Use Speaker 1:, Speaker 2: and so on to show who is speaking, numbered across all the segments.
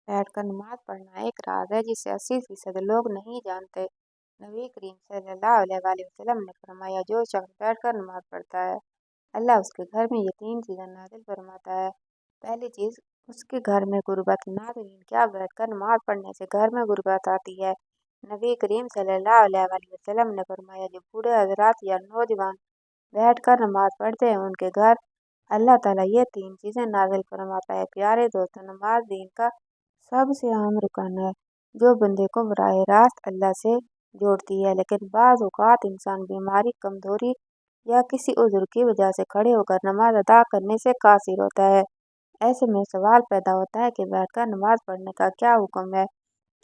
Speaker 1: बैठकर नमाज पढ़ना एक राज है जिसे 80% लोग नहीं जानते। नबी करीम सल्लल्लाहु अलैहि वसल्लम ने फरमाया, जो शख्स बैठकर नमाज पढ़ता है, अल्लाह उसके घर में ये 3 चीज़ें नाजिल फरमाता है। पहली चीज़, उसके घर में गुर्बत। नाज़रीन, क्या बैठकर नमाज पढ़ने से घर में गुर्बत आती है? नबी करीम सल्लल्लाहु अलैहि वसल्लम ने फरमाया, जो बूढ़े हजरात या नौजवान बैठकर नमाज पढ़ते हैं, उनके घर अल्लाह ताला ये 3 चीज़ें नाजिल फरमाता है। प्यारे दोस्तों, नमाज दीन का सबसे अहम रुकन है जो बंदे को बराह रास्त अल्लाह से जोड़ती है। लेकिन बाज़ औक़ात इंसान बीमारी, कमज़ोरी या किसी उज़्र की वजह से खड़े होकर नमाज अदा करने से कासिर होता है। ऐसे में सवाल पैदा होता है कि बैठकर नमाज पढ़ने का क्या हुक्म है?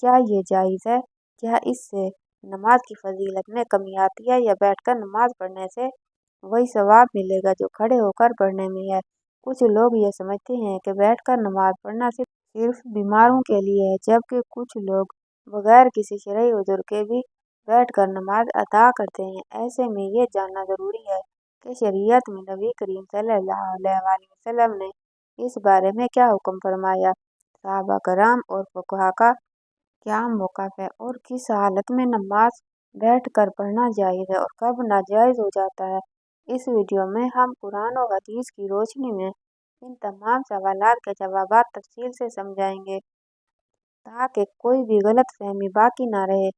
Speaker 1: क्या ये जायज़ है? क्या इससे नमाज की फजीलत में कमी आती है, या बैठकर नमाज पढ़ने से वही सवाब मिलेगा जो खड़े होकर पढ़ने में है? कुछ लोग ये समझते हैं कि बैठकर नमाज पढ़ना सिर्फ बीमारों के लिए है, जबकि कुछ लोग बगैर किसी शरई उज़्र के भी बैठकर नमाज अदा करते हैं। ऐसे में ये जानना ज़रूरी है कि शरीयत में नबी करीम सल्लल्लाहु अलैहि वसल्लम ने इस बारे में क्या हुक्म फरमाया, सहाबा कराम और फुक़हा का क्या मौक़िफ़ है, और किस हालत में नमाज बैठकर पढ़ना जायज़ है और कब नाजायज़ हो जाता है। इस वीडियो में हम कुरान और हदीस की रोशनी में इन तमाम सवालात के जवाबात तफसील से समझाएंगे, ताकि कोई भी गलत फहमी बाकी ना रहे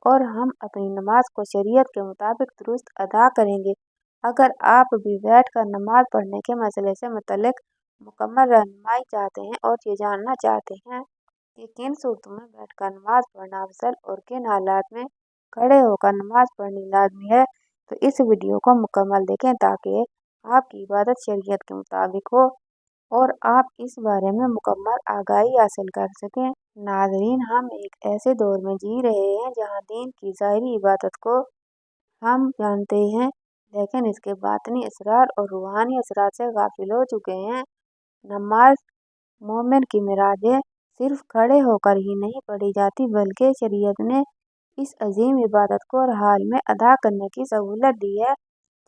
Speaker 1: और हम अपनी नमाज को शरीयत के मुताबिक दुरुस्त अदा करेंगे। अगर आप भी बैठकर नमाज पढ़ने के मसले से मुतल्लिक़ मुकम्मल रहनुमाई चाहते हैं और ये जानना चाहते हैं कि किन सूरतों में बैठकर नमाज पढ़ना अफजल और किन हालात में खड़े होकर नमाज पढ़नी लाजमी है, तो इस वीडियो को मुकम्मल देखें ताकि आपकी इबादत शरीयत के मुताबिक हो और आप इस बारे में मुकम्मल आगाही हासिल कर सकें। नाज़रीन, हम एक ऐसे दौर में जी रहे हैं जहाँ दीन की ज़ाहिरी इबादत को हम जानते हैं, लेकिन इसके बातिनी असरार और रूहानी असरार से गाफिल हो चुके हैं। नमाज मोमिन की मिराज है, सिर्फ खड़े होकर ही नहीं पढ़ी जाती, बल्कि शरीयत ने इस अजीम इबादत को हर हाल में अदा करने की सहूलत दी है,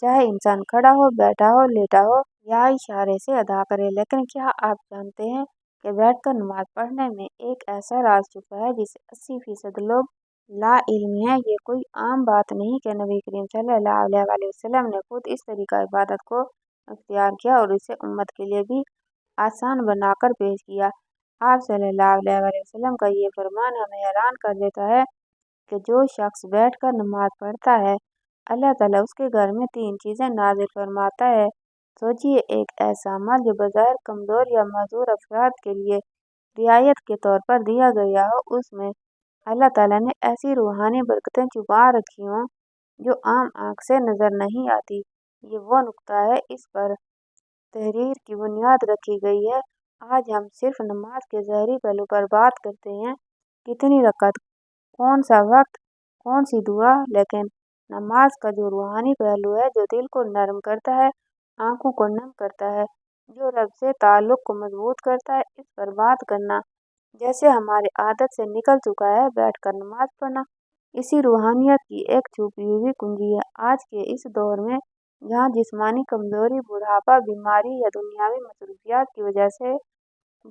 Speaker 1: चाहे इंसान खड़ा हो, बैठा हो, लेटा हो या इशारे से अदा करे। लेकिन क्या आप जानते हैं कि बैठकर नमाज पढ़ने में एक ऐसा राज छुपा है जिसे 80% लोग ला इल्म है। ये कोई आम बात नहीं कि नबी करीम सल्लल्लाहु अलैहि वसल्लम ने खुद इस तरीका इबादत को अख्तियार किया और इसे उम्मत के लिए भी आसान बनाकर पेश किया। आप सल्लल्लाहु अलैहि वसल्लम का ये फरमान हमें हैरान कर देता है कि जो शख्स बैठकर नमाज पढ़ता है, अल्लाह ताला उसके घर में 3 चीज़ें नाज़िल फरमाता है। सोचिए, एक ऐसा अमल जो बज़ाहिर कमज़ोर या माज़ूर अफराद के लिए रियायत के तौर पर दिया गया हो, उसमें अल्लाह ताला ने ऐसी रूहानी बरकतें छुपा रखी हों जो आम आँख से नज़र नहीं आती। ये वो नुक्ता है, इस पर तहरीर की बुनियाद रखी गई है। आज हम सिर्फ नमाज के ज़ाहिरी पहलू पर बात करते हैं, कितनी रकात, कौन सा वक्त, कौन सी दुआ, लेकिन नमाज का जो रूहानी पहलू है, जो दिल को नरम करता है, आंखों को नम करता है, जो रब से ताल्लुक़ को मजबूत करता है, इस पर बात करना जैसे हमारी आदत से निकल चुका है। बैठकर नमाज पढ़ना इसी रूहानियत की एक छुपी हुई कुंजी है। आज के इस दौर में जहाँ जिस्मानी कमज़ोरी, बुढ़ापा, बीमारी या दुनियावी मसरूफियात की वजह से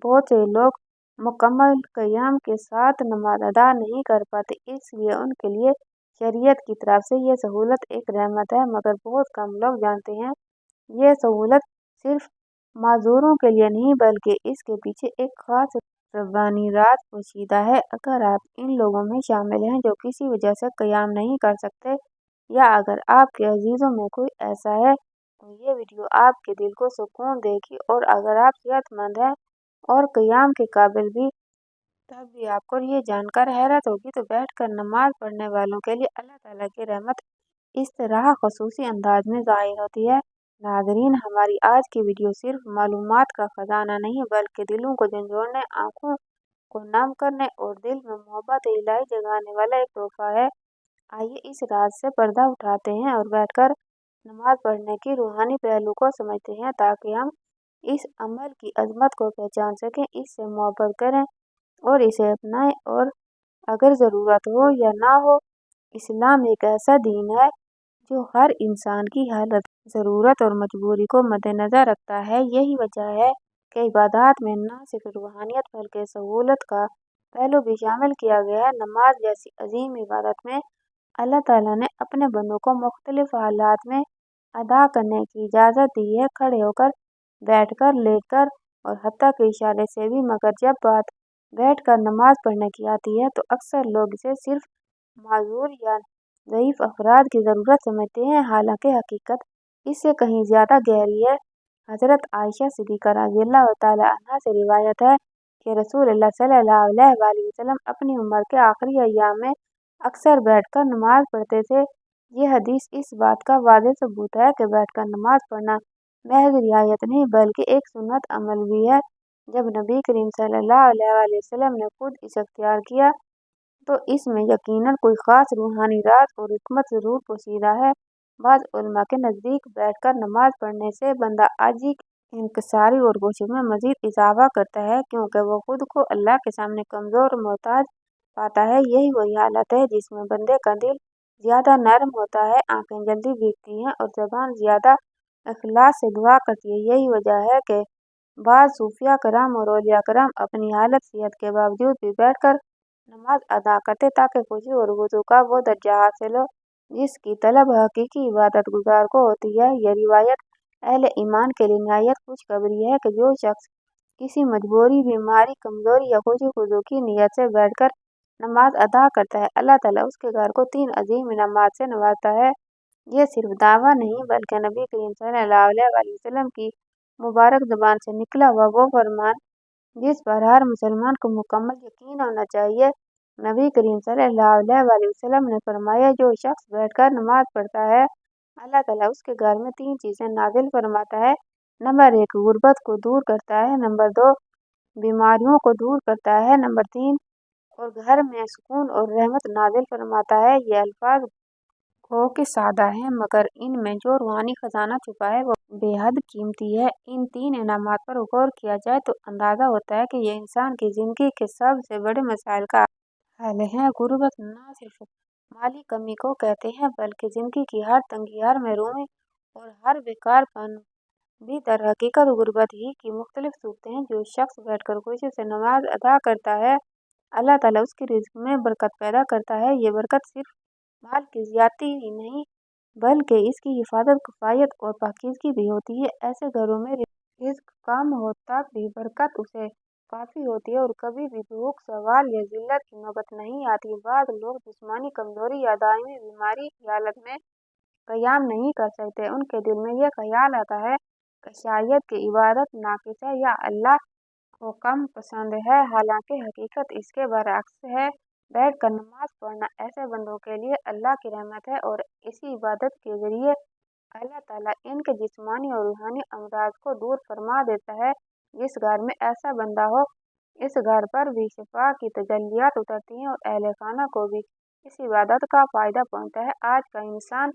Speaker 1: बहुत से लोग मुकम्मल क़याम के साथ नमाज अदा नहीं कर पाते, इसलिए उनके लिए शरीयत की तरफ से ये सहूलत एक रहमत है। मगर बहुत कम लोग जानते हैं ये सहूलत सिर्फ माज़ूरों के लिए नहीं, बल्कि इसके पीछे एक ख़ास रब्बानी राज पोशीदा है। अगर आप इन लोगों में शामिल हैं जो किसी वजह से क़याम नहीं कर सकते, या अगर आपके अजीज़ों में कोई ऐसा है, तो ये वीडियो आपके दिल को सुकून देगी। और अगर आप सेहतमंद हैं और क़याम के काबिल भी, तब भी आपको ये जानकर हैरत होगी, तो बैठकर नमाज पढ़ने वालों के लिए अल्लाह ताला की रहमत इस तरह ख़ुसूसी अंदाज में ज़ाहिर होती है। नाज़रीन, हमारी आज की वीडियो सिर्फ मालूमात का ख़जाना नहीं, बल्कि दिलों को झंझोड़ने, आँखों को नम करने और दिल में मोहब्बत इलाही जगाने वाला एक तोहफ़ा है। आइए इस राज से पर्दा उठाते हैं और बैठकर नमाज पढ़ने की रूहानी पहलू को समझते हैं, ताकि हम इस अमल की अज़मत को पहचान सकें, इससे मोहब्बत करें और इसे अपनाएं। और अगर ज़रूरत हो या ना हो, इस्लाम एक ऐसा दीन है जो हर इंसान की हालत, ज़रूरत और मजबूरी को मद्देनज़र रखता है। यही वजह है के इबादत में न सिर्फ रूहानियत बल्कि सहूलत का पहलू भी शामिल किया गया है। नमाज जैसी अजीम इबादत में अल्लाह ताला ने अपने बंदों को मुख्तलिफ हालात में अदा करने की इजाज़त दी है, खड़े होकर, बैठकर, लेटकर और हत्ता के इशारे से भी। मगर जब बात बैठकर नमाज पढ़ने की आती है तो अक्सर लोग इसे सिर्फ माजूर या ज़ईफ अफराद की ज़रूरत समझते हैं, हालांकि हकीकत इससे कहीं ज़्यादा गहरी है। हज़रत आयशा सिद्दीक़ा रज़ियल्लाहु तआला अन्हा से रिवायत है कि रसूलुल्लाह सल्लल्लाहु अलैहि वसल्लम अपनी उम्र के आखिरी अय्याम में अक्सर बैठकर नमाज पढ़ते थे। ये हदीस इस बात का वाज़ेह सबूत है कि बैठकर नमाज पढ़ना महज रियायत नहीं बल्कि एक सुन्नत अमल भी है। जब नबी करीम सल्लल्लाहु अलैहि वसल्लम ने खुद इसे इख्तियार किया तो इसमें यकीनन कोई ख़ास रूहानी राज और हिकमत ज़रूर पोशीदा है। बाज़ उलमा के नज़दीक बैठकर नमाज पढ़ने से बंदा आजी, इंकिसारी और खुशी में मज़ीद इजाफ़ा करता है, क्योंकि वो खुद को अल्लाह के सामने कमज़ोर और मोहताज पाता है। यही वही हालत है जिसमें बंदे का दिल ज़्यादा नरम होता है, आँखें जल्दी भीगती हैं और ज़बान ज़्यादा इखलास से दुआ करती है। यही वजह है कि बाज़ सूफिया कराम और औलिया कराम अपनी हालत सेहत के बावजूद भी बैठकर नमाज अदा करते ताकि खुशी और वज़ू का वो दर्जा हासिल हो जिसकी तलब हकीकी इबादत गुजार को होती है। यह रिवायत अहले ईमान के लिए निहायत खुशखबरी है कि जो शख्स किसी मजबूरी, बीमारी, कमज़ोरी या खुशी वज़ू की नीयत से बैठकर नमाज अदा करता है, अल्लाह ताला उसके घर को 3 अजीम इनामात से नवाजता है। ये सिर्फ दावा नहीं बल्कि नबी करीम सल्लल्लाहु अलैहि वसल्लम की मुबारक ज़बान से निकला हुआ वो फरमान जिस पर हर मुसलमान को मुकम्मल यकीन होना चाहिए। नबी करीम सल्लल्लाहु अलैहि वसल्लम ने फरमाया, जो शख्स बैठकर नमाज पढ़ता है अल्लाह ताला उसके घर में 3 चीज़ें नाज़िल फरमाता है। नंबर 1 गुर्बत को दूर करता है, नंबर 2 बीमारियों को दूर करता है, नंबर 3 और घर में सुकून और रहमत नाज़िल फरमाता है। ये अल्फाज हो के सादा है मगर इनमें जो रूहानी खजाना छुपा है वो बेहद कीमती है। इन 3 इनामात पर गौर किया जाए तो अंदाज़ा होता है कि ये इंसान की ज़िंदगी के सबसे बड़े मसाइल का हल है। गुर्बत न सिर्फ माली कमी को कहते हैं बल्कि ज़िंदगी की हर तंगी, हर महरूमी और हर बेकारपन भी दर हकीकत गुर्बत ही की मुख्तलिफ सूरतें हैं। जो शख्स बैठकर खुशी से नमाज अदा करता है अल्लाह ताला उसकी रिज़्क़ में बरकत पैदा करता है। ये बरकत सिर्फ माल की ज़्यादती ही नहीं बल्कि इसकी हिफाजत, किफ़ायत और पाकीज़गी भी होती है। ऐसे घरों में रिज़्क़ कम हो तब भी बरकत उसे काफ़ी होती है और कभी भी भूख, सवाल या ज़िल्लत की नौबत नहीं आती। बाज़ लोग जिस्मानी कमज़ोरी या दायमी बीमारी की हालत में क़याम नहीं कर सकते। उनके दिल में यह ख़याल आता है कि शायद कि इबादत नाक़िस है या अल्लाह को कम पसंद है, हालांकि हकीकत इसके बरअक्स है। बैठकर नमाज पढ़ना ऐसे बंदों के लिए अल्लाह की रहमत है और इसी इबादत के ज़रिए अल्लाह ताला इनके जिस्मानी और रूहानी अमराज को दूर फरमा देता है। जिस घर में ऐसा बंदा हो इस घर पर भी शिफा की तजल्लियात उतरती हैं और अहले खाना को भी इस इबादत का फ़ायदा पहुँचता है। आज का इंसान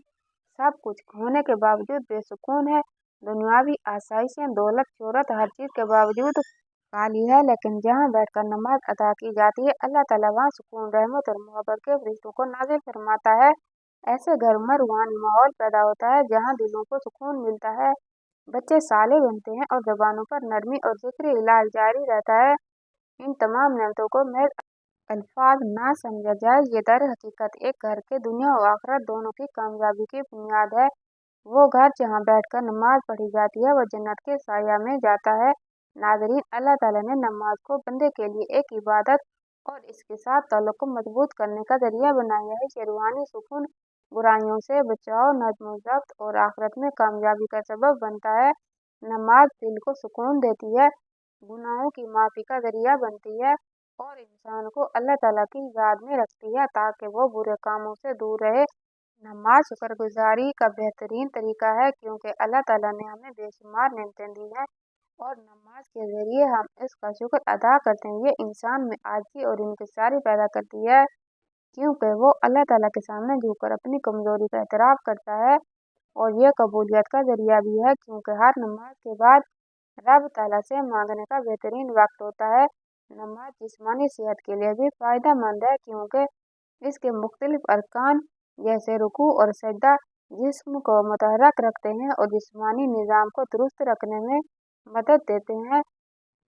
Speaker 1: सब कुछ होने के बावजूद बेसुकून है। दुनियावी आसाइशें, दौलत, शोहरत हर चीज़ के बावजूद खाली है, लेकिन जहाँ बैठकर नमाज अदा की जाती है अल्लाह ताला वहाँ सुकून, रहमत और मोहब्बत के फरिश्तों को नाज़िल फरमाता है। ऐसे घर में रूहानी माहौल पैदा होता है जहाँ दिलों को सुकून मिलता है, बच्चे साले बनते हैं और ज़बानों पर नरमी और ज़िक्र इलाही जारी रहता है। इन तमाम नेमतों को महज अल्फाज ना समझा जाए, ये दर हकीकत एक घर के दुनिया और आखिरत दोनों की कामयाबी की बुनियाद है। वो घर जहाँ बैठकर नमाज पढ़ी जाती है वह जन्नत के साया में जाता है। नाज़रीन, अल्लाह ताला ने नमाज को बंदे के लिए एक इबादत और इसके साथ ताल्लुक़ को मजबूत करने का ज़रिया बनाया है। ये रूहानी सुकून, बुराइयों से बचाव, नज़्म व ज़ब्त और आखिरत में कामयाबी का सबब बनता है। नमाज दिल को सुकून देती है, गुनाहों की माफ़ी का ज़रिया बनती है और इंसान को अल्लाह ताला की याद में रखती है ताकि वो बुरे कामों से दूर रहे। नमाज शुक्रगुजारी का बेहतरीन तरीका है क्योंकि अल्लाह ताला ने हमें बेशुमार नेमतें दी हैं और नमाज के ज़रिए हम इसका शुक्र अदा करते हैं। ये इंसान में आजिज़ी और इंकिसारी पैदा करती है क्योंकि वो अल्लाह ताला के सामने झुककर अपनी कमज़ोरी का एतराफ़ करता है और यह कबूलियत का ज़रिया भी है क्योंकि हर नमाज के बाद रब ताला से मांगने का बेहतरीन वक्त होता है। नमाज जिस्मानी सेहत के लिए भी फ़ायदेमंद है क्योंकि इसके मुख्तलिफ अरकान जैसे रुकू और सजदा जिस्म को मुतहर्रिक रखते हैं और जिस्मानी निज़ाम को दुरुस्त रखने में मदद देते हैं।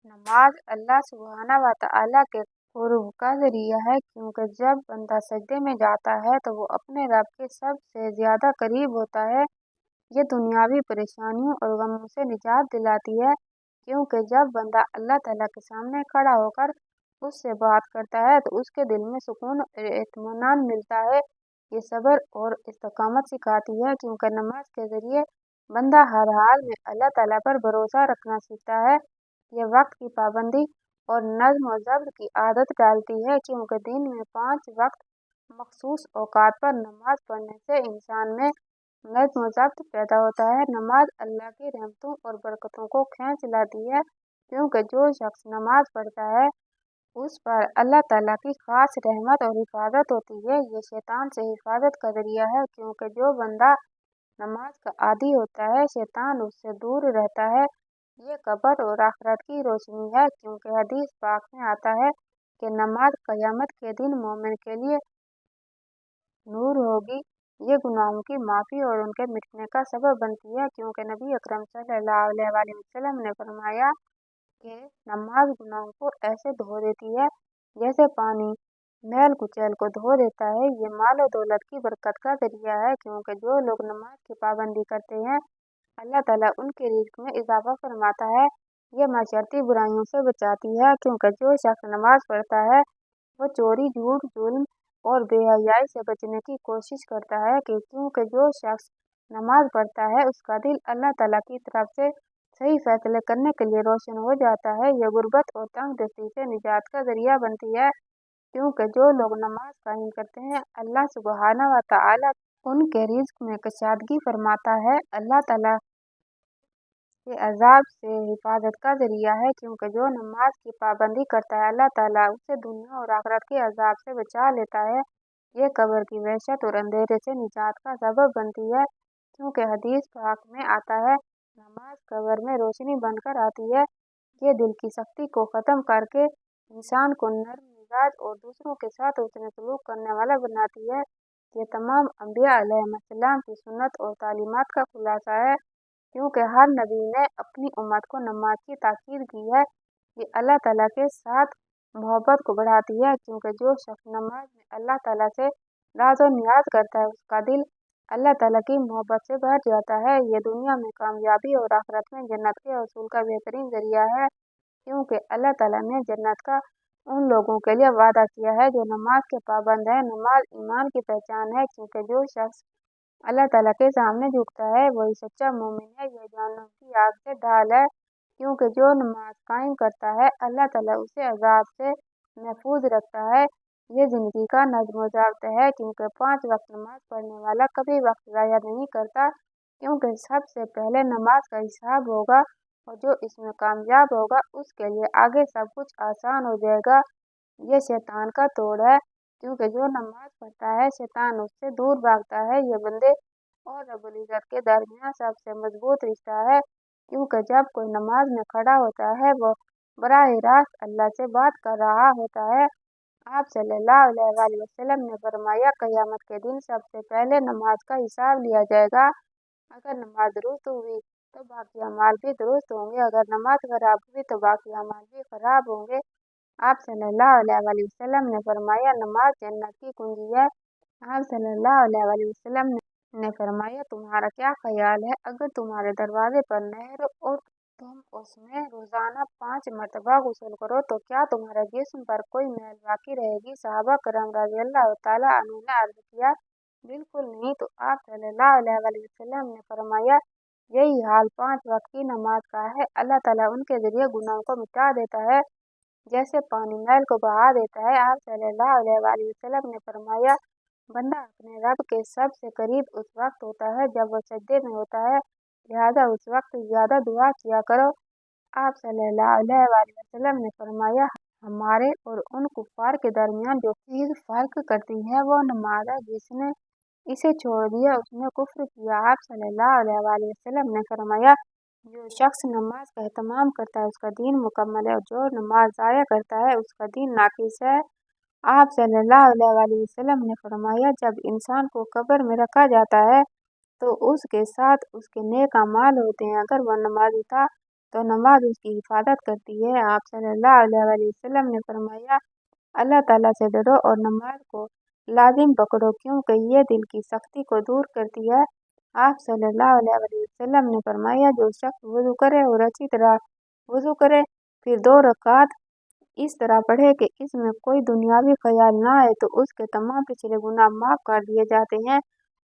Speaker 1: नमाज अल्लाह सुब्हाना व तआला के कुर्ब का जरिया है, क्योंकि जब बंदा सजदे में जाता है तो वो अपने रब के सबसे ज्यादा करीब होता है। ये दुनियावी परेशानियों और गमों से निजात दिलाती है, क्योंकि जब बंदा अल्लाह ताला के सामने खड़ा होकर उससे बात करता है तो उसके दिल में सुकून और इत्मीनान मिलता है। ये सब्र और इस्तिकामत सिखाती है, क्योंकि नमाज के जरिए बंदा हर हाल में अल्लाह ताला पर भरोसा रखना सीखता है। ये वक्त की पाबंदी और नज्म व ज़ब्त की आदत डालती है, क्योंकि दिन में 5 वक्त मखसूस औकात पर नमाज पढ़ने से इंसान में नज्म व ज़ब्त पैदा होता है। नमाज अल्लाह की रहमतों और बरकतों को खींच लाती है, क्योंकि जो शख्स नमाज पढ़ता है उस पर अल्लाह ताला की खास रहमत और हिफाजत होती है। ये शैतान से हिफाजत का जरिया है, क्योंकि जो बंदा नमाज का आदी होता है शैतान उससे दूर रहता है। ये कब्र और आखिरत की रोशनी है, क्योंकि हदीस पाक में आता है कि नमाज क़यामत के दिन मोमिन के लिए नूर होगी। ये गुनाहों की माफ़ी और उनके मिटने का सबब बनती है, क्योंकि नबी अकरम सल्लल्लाहु अलैहि वसल्लम ने फरमाया कि नमाज गुनाहों को ऐसे धो देती है जैसे पानी मैल कुचैल को धो देता है। ये माल और दौलत की बरकत का जरिया है, क्योंकि जो लोग नमाज की पाबंदी करते हैं अल्लाह ताला उनके रिज़्क में इजाफा फरमाता है। ये माशरती बुराइयों से बचाती है, क्योंकि जो शख्स नमाज पढ़ता है वो चोरी, झूठ, जुल्म और बेहयाई से बचने की कोशिश करता है, क्योंकि जो शख्स नमाज पढ़ता है उसका दिल अल्लाह ताला की तरफ से सही फैसले करने के लिए रोशन हो जाता है। यह गुर्बत और तंगदस्ती से निजात का जरिया बनती है, क्योंकि जो लोग नमाज कायम करते हैं अल्लाह सुब्हाना व तआला उनके रिज़्क में कशादगी फरमाता है। अल्लाह ताला के अजाब से हिफाजत का जरिया है, क्योंकि जो नमाज की पाबंदी करता है अल्लाह ताला उसे दुनिया और आखिरत के अजाब से बचा लेता है। ये कब्र की वहशत और अंधेरे से निजात का सबब बनती है, क्योंकि हदीस पाक में आता है नमाज कब्र में रोशनी बनकर आती है। ये दिल की सख्ती को ख़त्म करके इंसान को नर्म मिजाज और दूसरों के साथ उतने सलूक करने वाला बनाती है। ये तमाम अम्बिया अलैहिस्सलाम की सुन्नत और तालीमात का खुलासा है, क्योंकि हर नबी ने अपनी उम्मत को नमाज की ताकीद की है। ये अल्लाह ताला के साथ मोहब्बत को बढ़ाती है, क्योंकि जो शख्स नमाज में अल्लाह ताला से राज और नियाज करता है उसका दिल अल्लाह ताला की मोहब्बत से भर जाता है। ये दुनिया में कामयाबी और आखिरत में जन्नत के हसूल का बेहतरीन जरिया है, क्योंकि अल्लाह ताला ने जन्नत का उन लोगों के लिए वादा किया है जो नमाज के पाबंद हैं। नमाज ईमान की पहचान है, क्योंकि जो शख्स अल्लाह ताला के सामने झुकता है वही सच्चा मोमिन है। यह जहन्नम की आग से ढाल है, क्योंकि जो नमाज कायम करता है अल्लाह ताला उसे अजाब से महफूज रखता है। ये जिंदगी का नज़्म ज़ब्त है, क्योंकि 5 वक्त नमाज पढ़ने वाला कभी वक्त ज़ाया नहीं करता, क्योंकि सबसे पहले नमाज का हिसाब होगा और जो इसमें कामयाब होगा उसके लिए आगे सब कुछ आसान हो जाएगा। ये शैतान का तोड़ है, क्योंकि जो नमाज पढ़ता है शैतान उससे दूर भागता है। ये बंदे और रब्बुल इज़्ज़त के दरमियान सबसे मजबूत रिश्ता है, क्योंकि जब कोई नमाज में खड़ा होता है वो बराह रास्त अल्लाह से बात कर रहा होता है। आप सल्लल्लाहु अलैहि वसल्लम ने फरमाया क़यामत के दिन सबसे पहले नमाज का हिसाब लिया जाएगा। अगर नमाज दुरुस्त हुई तो बाकी अमाल भी दुरुस्त होंगे, अगर नमाज खराब हुई तो बाकी अमाल भी खराब होंगे। आप सल्लल्लाहु अलैहि वसल्लम ने फरमाया नमाज जन्नत की कुंजी है। आप सल्लल्लाहु अलैहि वसल्लम ने फरमाया तुम्हारा क्या ख्याल है अगर तुम्हारे दरवाजे पर नहर और तुम उसमें रोजाना 5 मरतबा गुस्ल करो तो क्या तुम्हारे जिस्म पर कोई मैल बाकी रहेगी? सहाबा करम रज़ियल्लाहु ताला अन्हुम ने अर्ज़ किया बिल्कुल नहीं। तो आप सल्लल्लाहु अलैहि वसल्लम ने फरमाया यही हाल 5 वक्त की नमाज का है। अल्लाह ताला उनके जरिए गुनाहों को मिटा देता है जैसे पानी मैल को बहा देता है। आप सल्लल्लाहु अलैहि वसल्लम ने फरमाया बंदा अपने रब के सबसे करीब उस वक्त होता है जब वह सजदे में होता है, लिहाजा उस वक्त ज्यादा दुआ किया करो। आप सल्लल्लाहु अलैहि वसल्लम ने फरमाया हमारे और उन कुफ्फार के दरमियान जो चीज फर्क करती है वो नमाज है, जिसने इसे छोड़ दिया उसने कुफ्र किया। आप सल्लल्लाहु अलैहि वसल्लम ने फरमाया जो शख्स नमाज का एहतमाम करता है उसका दीन मुकम्मल है और जो नमाज ज़ाया करता है उसका दीन नाकिस है। आप सल्लल्लाहु अलैहि वसल्लम ने फरमाया जब इंसान को कब्र में रखा जाता है तो उसके साथ उसके नेक अमाल होते हैं। अगर वह नमाजी था तो नमाज उसकी हिफाजत करती है। आप सल्लल्लाहु अलैहि वसल्लम ने फरमाया, अल्लाह ताला से डरो और नमाज को लाजिम पकड़ो, क्योंकि ये दिल की सख्ती को दूर करती है। आप सल्लल्लाहु अलैहि वसल्लम ने फरमाया, जो शख्स वुजू करे और अच्छी तरह वुजू करे, फिर 2 रकात इस तरह पढ़े कि इसमें कोई दुनियावी ख्याल ना आए, तो उसके तमाम पिछले गुनाह माफ कर दिए जाते हैं।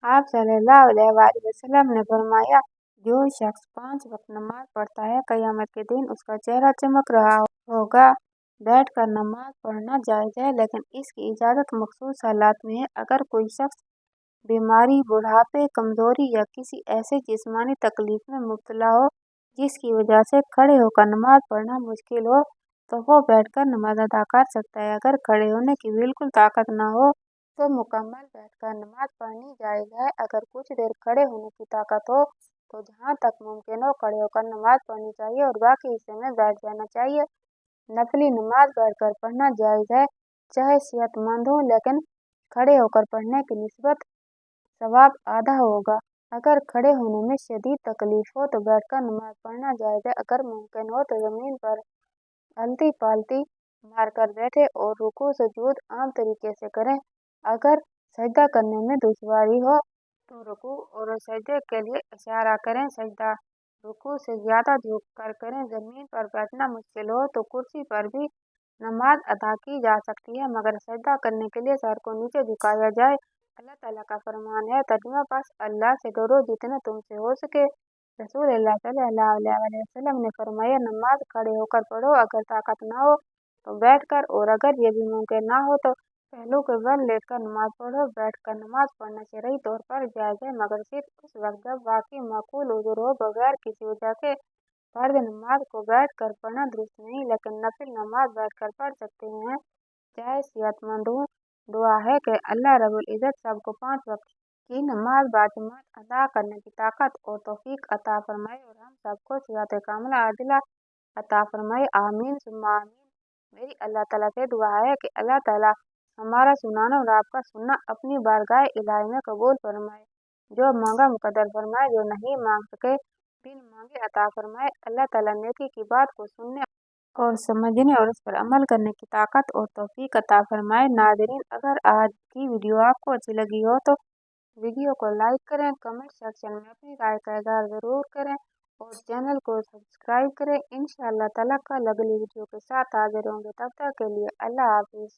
Speaker 1: आप सल्लल्लाहु अलैहि वसल्लम ने फरमाया, जो शख्स 5 वक्त नमाज पढ़ता है, क़यामत के दिन उसका चेहरा चमक रहा होगा। बैठकर नमाज पढ़ना जायज़ है, लेकिन इसकी इजाज़त मखसूस हालात में है। अगर कोई शख्स बीमारी, बुढ़ापे, कमजोरी या किसी ऐसे जिस्मानी तकलीफ में मुब्तला हो जिसकी वजह से खड़े होकर नमाज पढ़ना मुश्किल हो, तो वो बैठकर नमाज अदा कर सकता है। अगर खड़े होने की बिल्कुल ताकत ना हो तो मुकम्मल बैठकर नमाज पढ़नी जायज़ है। अगर कुछ देर खड़े होने की ताकत हो तो जहाँ तक मुमकिन हो खड़े होकर नमाज पढ़नी चाहिए और बाकी हिस्से में बैठ जाना चाहिए। नफली नमाज बैठकर पढ़ना जायज़ है, चाहे सेहतमंद हो, लेकिन खड़े होकर पढ़ने की निस्बत सवाब आधा होगा। अगर खड़े होने में शदीद तकलीफ हो तो बैठकर नमाज पढ़ना जायज़ है। अगर मुमकिन हो तो ज़मीन पर आलती पालती मारकर बैठे और रुकू सुजूद आम तरीके से करें। अगर सजदा करने में दुश्वारी हो तो रुकू और सजदे के लिए इशारा करें। सजदा रुकू से ज़्यादा झुक कर करें। ज़मीन पर बैठना मुश्किल हो तो कुर्सी पर भी नमाज अदा की जा सकती है, मगर सजदा करने के लिए सर को नीचे झुकाया जाए। अल्लाह ताला का फरमान है, तर्जुमा पास, अल्लाह से डरो जितना तुमसे हो सके। रसूलुल्लाह सल्लल्लाहु अलैहि वसल्लम ने फरमाया, नमाज खड़े होकर पढ़ो, अगर ताकत ना हो तो बैठकर, और अगर ये भी मुमकिन ना हो तो पहलू के बल लेटकर नमाज पढ़ो। बैठकर नमाज पढ़ना शरई तौर पर जायज़ है, मगर सिर्फ उस वक्त जब वाकई माकूल उज़्र हो। बगैर किसी वजह से फर्ज नमाज को बैठकर पढ़ना दुरुस्त नहीं, लेकिन नफिल नमाज बैठकर पढ़ सकते हैं, चाहे सेहतमंद हो। दुआ है कि अल्लाह रब्बुल इज़्ज़त सबको 5 वक्त की नमाज बाजमात अदा करने की ताकत और तौफीक अता फरमाए और हम सबको सिरात कामिला आदिला अता फरमाए। आमीन सुम्मा आमीन। मेरी अल्लाह ताला से दुआ है कि अल्लाह ताला हमारा सुनाना और आपका सुनना अपनी बारगाह इलाही में कबूल फरमाए। जो मांगा मुकद्दर फरमाए, जो नहीं मांग सके बिन मांगे अता फरमाए। अल्लाह ताला नेकी की बात को सुनने और समझने और उस पर अमल करने की ताकत और तौफीक अता फरमाए। नाज़रीन, अगर आज की वीडियो आपको अच्छी लगी हो तो वीडियो को लाइक करें, कमेंट सेक्शन में अपनी राय का इज़हार ज़रूर करें और चैनल को सब्सक्राइब करें। इंशाअल्लाह ताला कल अगली वीडियो के साथ हाजिर होंगे। तब तक के लिए अल्लाह हाफिज़।